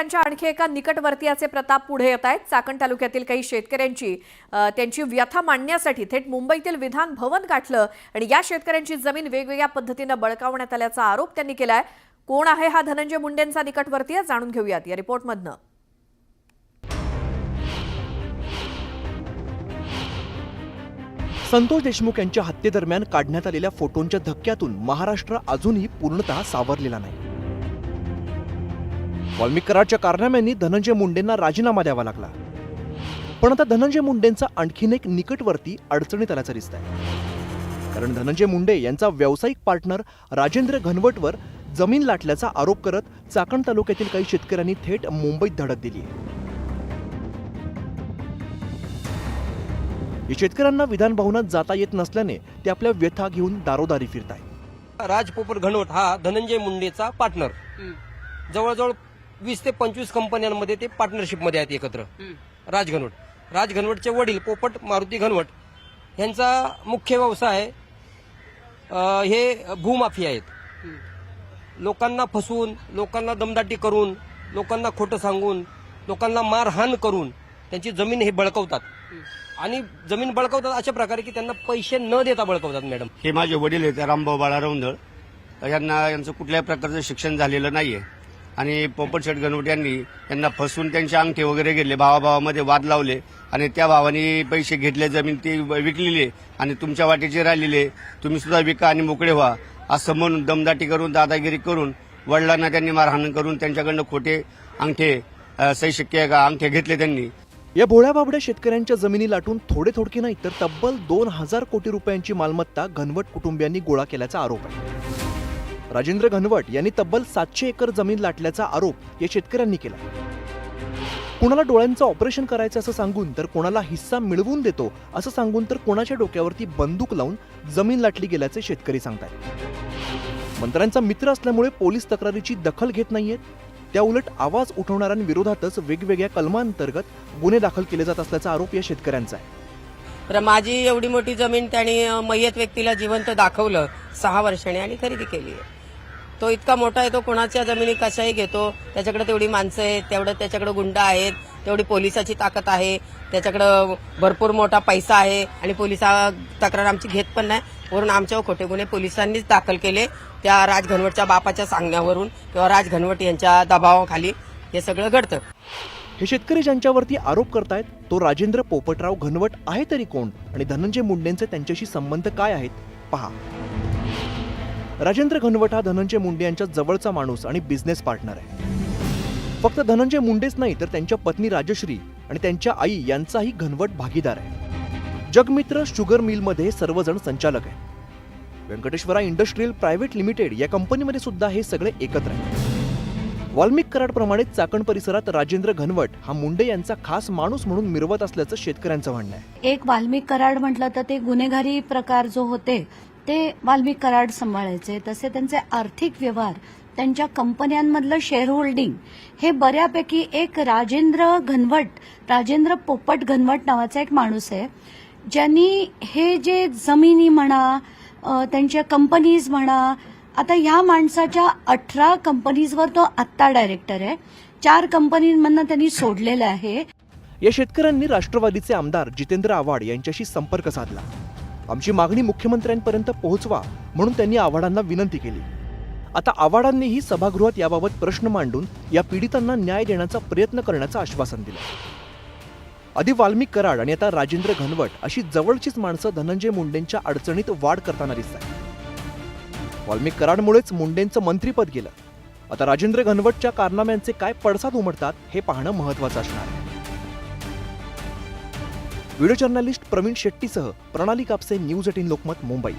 मुंडेंच्या आणखी एका निकटवर्तीयाचे प्रताप पुढे येत आहेत। चाकण तालुक्यातील काही शेतकऱ्यांची त्यांची व्यथा मांडण्यासाठी थेट मुंबईतील विधान भवन गाठलं आणि या शेतकऱ्यांची जमीन वेगवेगळ्या पद्धतीने बळकावण्यात आल्याचा आरोप त्यांनी केलाय। कोण आहे हा धनंजय मुंडेंचा निकटवर्तीय जाणून घेऊयात या रिपोर्टमधनं। संतोष देशमुख यांच्या हत्येदरम्यान काढण्यात आलेल्या फोटोंच्या धक्क्यातून महाराष्ट्र अजूनही पूर्णतः सावरलेला नाही। वाल्मिक कराडच्या कारनाम्यांनी धनंजय मुंडेंना राजीनामा द्यावा लागला, पण आता धनंजय मुंडेंचा आणखीन एक निकटवर्ती अडचणीत आल्याचं दिसतंय। कारण धनंजय मुंडे यांचा व्यावसायिक पार्टनर राजेंद्र घनवटवर जमीन लाटल्याचा आरोप करत चाकण तालुक्यातील काही शेतकऱ्यांनी थेट मुंबईत धडक दिली आहे। या शेतकऱ्यांना विधान भवनात जाता येत नसल्याने ते आपल्या व्यथा घेऊन दारोदारी फिरतायत। राज पोपट घनवट हा धनंजय मुंडेचा पार्टनर, जवळजवळ 20 ते 25 कंपन्यांमध्ये ते पार्टनरशिपमध्ये आहेत एकत्र। राज घनवटचे वडील पोपट मारुती घनवट यांचा मुख्य व्यवसाय हे भूमाफिया आहेत। लोकांना फसवून, लोकांना दमदाटी करून, लोकांना खोटं सांगून, लोकांना मारहाण करून त्यांची जमीन हे बळकवतात आणि जमीन बळकवतात अशा प्रकारे की त्यांना पैसे न देता बळकवतात। मॅडम, हे माझे वडील आहेत रामभाऊ बाळाराव धळ, यांचं कुठल्याही प्रकारचं शिक्षण झालेलं नाहीये आणि पोपट शेठ घनवट यांना फसवून त्यांचे अंगठे वगैरे घेतले, भावाभावामध्ये वाद लावले आणि त्या भावाने पैसे घेतले, जमीन ती विकलेली आणि तुमच्या वाटेची राहिलेली, तुम्ही सुद्धा विका आणि मोकळे व्हा असं म्हणून दमदाटी करून, दादागिरी करून, वडिलांना त्यांनी मारहाण करून त्यांच्याकडनं खोटे अंगठे, सही शिक्के अंगठे घेतले त्यांनी। या भोळ्या बाबड्या शेतकऱ्यांच्या जमिनी लाटून थोडे नाही तर तब्बल 2000 कोटी रुपयांची मालमत्ता घनवट कुटुंबियांनी गोळा केल्याचा आरोप आहे। राजेंद्र घनवट यांनी तब्बल 700 एकर जमीन लाटल्याचा आरोप या शेतकऱ्यांनी केला। कोणाला डोळ्यांचं ऑपरेशन करायचं असं सांगून तर कोणाला हिस्सा मिळवून देतो असं सांगून तर कोणाच्या डोक्यावरती बंदूक लावून जमीन लाटली गेल्याचे शेतकरी सांगतात। मंत्र्यांचा मित्र असल्यामुळे पोलीस तक्रारीची दखल घेत नाहीयेत, त्या उलट आवाज उठवणाऱ्यांविरोधातच वेगवेगळ्या कलमांतर्गत गुन्हे दाखल केले जात असल्याचा आरोप या शेतकऱ्यांचा आहे। तर माझी एवढी मोठी जमीन त्यांनी मयत व्यक्तीला जिवंत दाखवलं 6 वर्षांनी आणि खरेदी केली। तो इतका मोठा आहे, तो कोणाच्या जमिनी कशाही घेतो, त्याच्याकडे तेवढी माणसं आहेत, तेवढं त्याच्याकडे गुंड आहेत, तेवढी पोलिसाची ताकद आहे, त्याच्याकडे भरपूर मोठा पैसा आहे आणि पोलिसा तक्रार आमची घेत पण नाही। वरून आमच्यावर खोटे गुन्हे पोलिसांनीच दाखल केले, त्या राज घनवटच्या बापाच्या सांगण्यावरून किंवा राज घनवट यांच्या दबावाखाली हे सगळं घडतं। हे शेतकरी ज्यांच्यावरती आरोप करतायत तो राजेंद्र पोपटराव घनवट आहे तरी कोण आणि धनंजय मुंडेंचे त्यांच्याशी संबंध काय आहेत पहा। राजेंद्र घनवट हा धनंजय मुंडे यांच्या जवळचा माणूस आणि बिझनेस पार्टनर आहे। फक्त धनंजय मुंडेच नाही तर त्यांच्या पत्नी राजश्री आणि त्यांच्या आई यांचाही घनवट भागीदार आहे। जगमित्र शुगर मिलमध्ये सर्वजण संचालक आहेत। व्यंकटेश्वरा इंडस्ट्रीयल प्रायव्हेट लिमिटेड या कंपनीमध्ये सुद्धा हे सगळे एकत्र आहेत। वाल्मिक कराडप्रमाणे चाकण परिसरात राजेंद्र घनवट हा मुंडे यांचा खास माणूस म्हणून मिरवत असल्याचं शेतकऱ्यांचं म्हणणं आहे। एक वाल्मिक कराड म्हटलं तर ते गुन्हेगारी प्रकार जो होते ते वाल्मिक कराड सांभाळायचे, तसे त्यांचे आर्थिक व्यवहार, त्यांच्या कंपन्यांमधलं शेअर होल्डिंग हे बऱ्यापैकी एक राजेंद्र पोपट घनवट नावाचा एक माणूस आहे, ज्यांनी हे जे जमिनी म्हणा, त्यांच्या कंपनीज म्हणा, आता ह्या माणसाच्या 18 कंपनीजवर तो आत्ता डायरेक्टर आहे, 4 कंपनींमधनं त्यांनी सोडलेलं आहे। या शेतकऱ्यांनी राष्ट्रवादीचे आमदार जितेंद्र आव्हाड यांच्याशी संपर्क साधला। आमची मागणी मुख्यमंत्र्यांपर्यंत पोहोचवा म्हणून त्यांनी आव्हाडांना विनंती केली। आता आव्हाडांनीही सभागृहात याबाबत प्रश्न मांडून या पीडितांना न्याय देण्याचा प्रयत्न करण्याचं आश्वासन दिलं। आधी वाल्मिक कराड आणि आता राजेंद्र घनवट अशी जवळचीच माणसं धनंजय मुंडेंच्या अडचणीत वाढ करताना दिसतात। वाल्मिक कराडमुळेच मुंडेंचं मंत्रीपद गेलं। आता राजेंद्र घनवटच्या कारनाम्यांचे काय पडसाद उमटतात हे पाहणं महत्त्वाचं असणार आहे। व्हिडिओ जर्नलिस्ट प्रवीण शेट्टीसह प्रणाली कापसे, न्यूज 18 लोकमत, मुंबई।